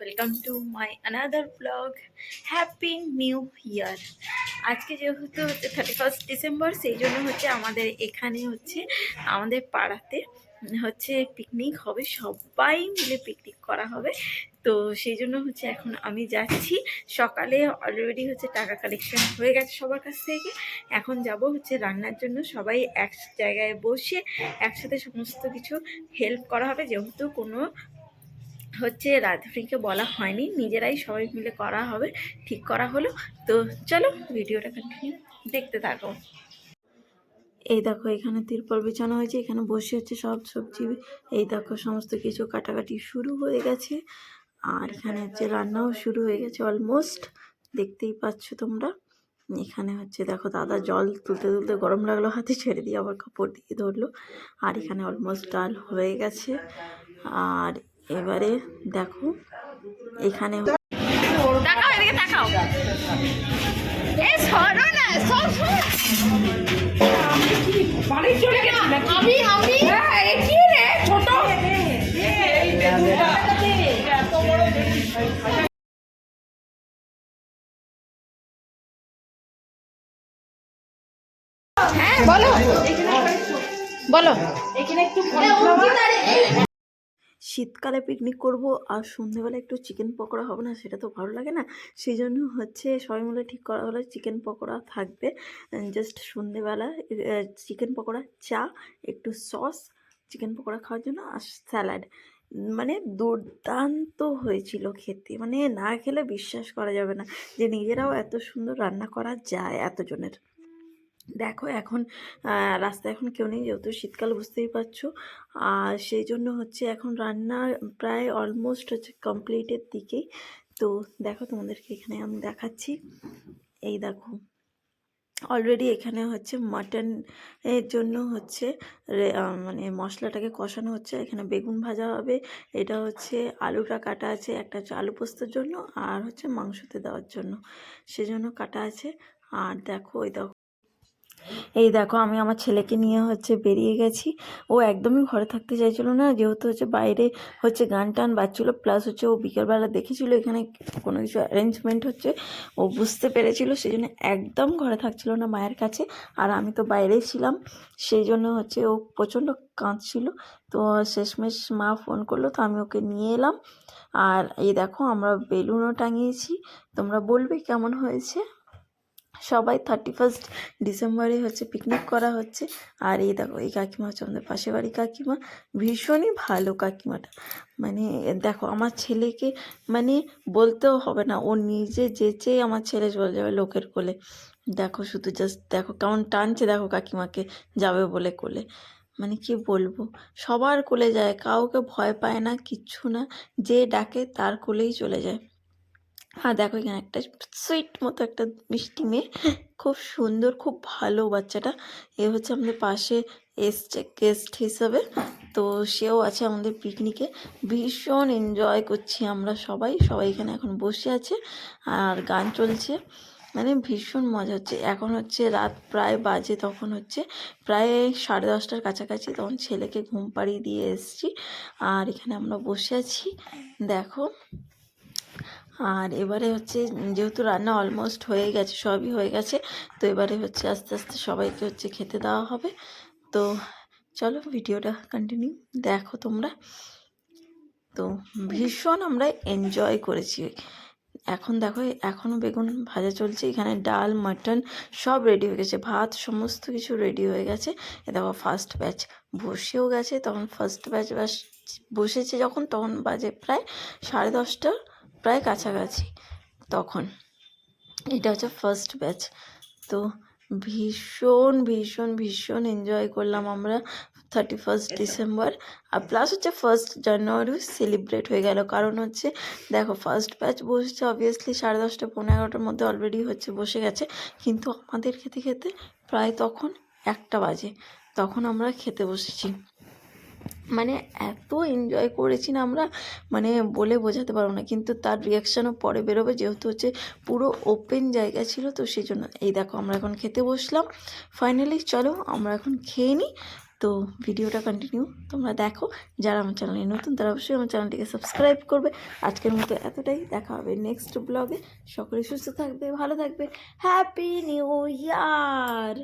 Welcome to my another blog. Happy new year. আজকে যেহেতু হচ্ছে 31 ডিসেম্বর, সেই জন্য হচ্ছে আমাদের এখানে হচ্ছে আমাদের পাড়াতে হচ্ছে পিকনিক হবে, সবাই মিলে পিকনিক করা হবে। তো সেই জন্য হচ্ছে এখন আমি যাচ্ছি। সকালে অলরেডি হচ্ছে টাকা কালেকশন হয়ে গেছে সবার কাছ থেকে। এখন যাব হচ্ছে রান্নার জন্য, সবাই এক জায়গায় বসে একসাথে সমস্ত কিছু হেল্প করা হবে, যেহেতু কোনো হচ্ছে রাধুনিকে বলা হয়নি, নিজেরাই সবাই মিলে করা হবে, ঠিক করা হলো। তো চলো ভিডিওটা কন্টিনিউ দেখতে থাকো। এই দেখো এখানে তিরপল বিছানো হয়েছে, এখানে বসে হচ্ছে সব সবজি। এই দেখো সমস্ত কিছু কাটাকাটি শুরু হয়ে গেছে, আর এখানে হচ্ছে রান্নাও শুরু হয়ে গেছে অলমোস্ট, দেখতেই পাচ্ছ তোমরা। এখানে হচ্ছে দেখো দাদা জল তুলতে তুলতে গরম লাগলো হাতে, ছেড়ে দিয়ে আবার কাপড় দিয়ে ধরলো। আর এখানে অলমোস্ট ডাল হয়ে গেছে। আর এবারে দেখো এখানে তাকাও, এদিকে তাকাও। এই সরো না, সব বাড়ি চলে গেছিলাম আমি কি রে ছোট এত বড় হ্যাঁ বলো বলো। এখানে একটু শীতকালে পিকনিক করব আর সন্ধ্যেবেলা একটু চিকেন পকোড়া হবে না, সেটা তো ভালো লাগে না। সেই জন্য হচ্ছে সবাই মিলে ঠিক করা হলো চিকেন পকোড়া থাকবে। জাস্ট সন্ধ্যেবেলা চিকেন পকোড়া, চা, একটু সস, চিকেন পকোড়া খাওয়ার জন্য, আর স্যালাড। মানে দুর্দান্ত হয়েছিল খেতে, মানে না খেলে বিশ্বাস করা যাবে না যে নিজেরাও এত সুন্দর রান্না করা যায় এতজনের। দেখো এখন রাস্তায় এখন কেউ নেই, যেহেতু শীতকাল বুঝতেই পারছো। আর সেই জন্য হচ্ছে এখন রান্না প্রায় অলমোস্ট হচ্ছে কমপ্লিটের দিকেই। তো দেখো তোমাদেরকে এখানে আমি দেখাচ্ছি। এই দেখো অলরেডি এখানে হচ্ছে মাটন এর জন্য হচ্ছে মানে মশলাটাকে কষানো হচ্ছে। এখানে বেগুন ভাজা হবে, এটা হচ্ছে আলুটা কাটা আছে, একটা হচ্ছে আলু পোস্তর জন্য, আর হচ্ছে মাংসতে দেওয়ার জন্য, সেজন্য কাটা আছে। আর দেখো এই দেখো আমি আমার ছেলেকে নিয়ে হচ্ছে বেরিয়ে গেছি। ও একদমই ঘরে থাকতে চাইছিল না, যেহেতু হচ্ছে বাইরে হচ্ছে গান টান বাজছিল, প্লাস হচ্ছে ও বিকেলবেলা দেখেছিল এখানে কোনো কিছু অ্যারেঞ্জমেন্ট হচ্ছে, ও বুঝতে পেরেছিল, সেই জন্য একদম ঘরে থাকছিল না মায়ের কাছে। আর আমি তো বাইরেই ছিলাম, সেই জন্য হচ্ছে ও প্রচণ্ড কাঁদছিল। তো শেষমেশ মা ফোন করলো, তো আমি ওকে নিয়ে এলাম। আর এই দেখো আমরা বেলুনও টাঙিয়েছি, তোমরা বলবে কেমন হয়েছে। সবাই 31 ডিসেম্বরে হচ্ছে পিকনিক করা হচ্ছে। আর এই দেখো এই কাকিমা হচ্ছে আমাদের পাশের বাড়ি কাকিমা, ভীষণই ভালো কাকিমাটা। মানে দেখো আমার ছেলেকে মানে বলতেও হবে না, ও নিজে যেচেই আমার ছেলে চলে যাবে লোকের কোলে। দেখো শুধু জাস্ট দেখো কেমন টানছে, দেখো কাকিমাকে যাবে বলে কোলে। মানে কি বলবো, সবার কোলে যায়, কাউকে ভয় পায় না, কিচ্ছু না, যে ডাকে তার কোলেই চলে যায়। হ্যাঁ দেখো এখানে একটা সুইট মতো একটা মিষ্টি মেয়ে, খুব সুন্দর, খুব ভালো বাচ্চাটা। এ হচ্ছে আমাদের পাশে এসছে গেস্ট হিসাবে, তো সেও আছে আমাদের পিকনিকে। ভীষণ এনজয় করছি আমরা সবাই সবাই এখানে এখন বসে আছে, আর গান চলছে, মানে ভীষণ মজা হচ্ছে। এখন হচ্ছে রাত প্রায় বাজে, তখন হচ্ছে প্রায় 10:30টার কাছাকাছি, তখন ছেলেকে ঘুম পাড়িয়ে দিয়ে এসছি, আর এখানে আমরা বসে আছি দেখো। আর এবারে হচ্ছে যেহেতু রান্না অলমোস্ট হয়ে গেছে, সবই হয়ে গেছে, তো এবারে হচ্ছে আস্তে আস্তে সবাইকে হচ্ছে খেতে দেওয়া হবে। তো চলো ভিডিওটা কন্টিনিউ দেখো তোমরা। তো ভীষণ আমরা এনজয় করেছি। এখন দেখো এখনও বেগুন ভাজা চলছে, এখানে ডাল মাটন সব রেডি হয়ে গেছে, ভাত সমস্ত কিছু রেডি হয়ে গেছে। এ দেখো ফার্স্ট ব্যাচ বসেও গেছে, তখন ফার্স্ট ব্যাচ বসেছে যখন, তখন বাজে প্রায় 10:30, প্রায় কাছাকাছি তখন। এটা হচ্ছে ফার্স্ট ব্যাচ। তো ভীষণ ভীষণ ভীষণ এনজয় করলাম আমরা 31 ডিসেম্বর। আর প্লাস হচ্ছে 1 জানুয়ারি সেলিব্রেট হয়ে গেল, কারণ হচ্ছে দেখো ফার্স্ট ব্যাচ বসছে অবভিয়াসলি 10:30 11টার মধ্যে অলরেডি হচ্ছে বসে গেছে, কিন্তু আমাদের খেতে খেতে প্রায় তখন 1টা বাজে, তখন আমরা খেতে বসেছি। মানে এত এনজয় করেছি না আমরা, মানে বলে বোঝাতে পারবো না। কিন্তু তার রিয়াকশানও পরে বেরোবে, যেহেতু হচ্ছে পুরো ওপেন জায়গা ছিল, তো সেই জন্য। এই দেখো আমরা এখন খেতে বসলাম ফাইনালি, চলো আমরা এখন খেয়ে নিই। তো ভিডিওটা কন্টিনিউ তোমরা দেখো। যারা আমার চ্যানেলে নতুন তারা অবশ্যই আমার চ্যানেলটিকে সাবস্ক্রাইব করবে। আজকের মতো এতটাই, দেখা হবে নেক্সট ব্লগে। সকলে সুস্থ থাকবে, ভালো থাকবে। Happy new year.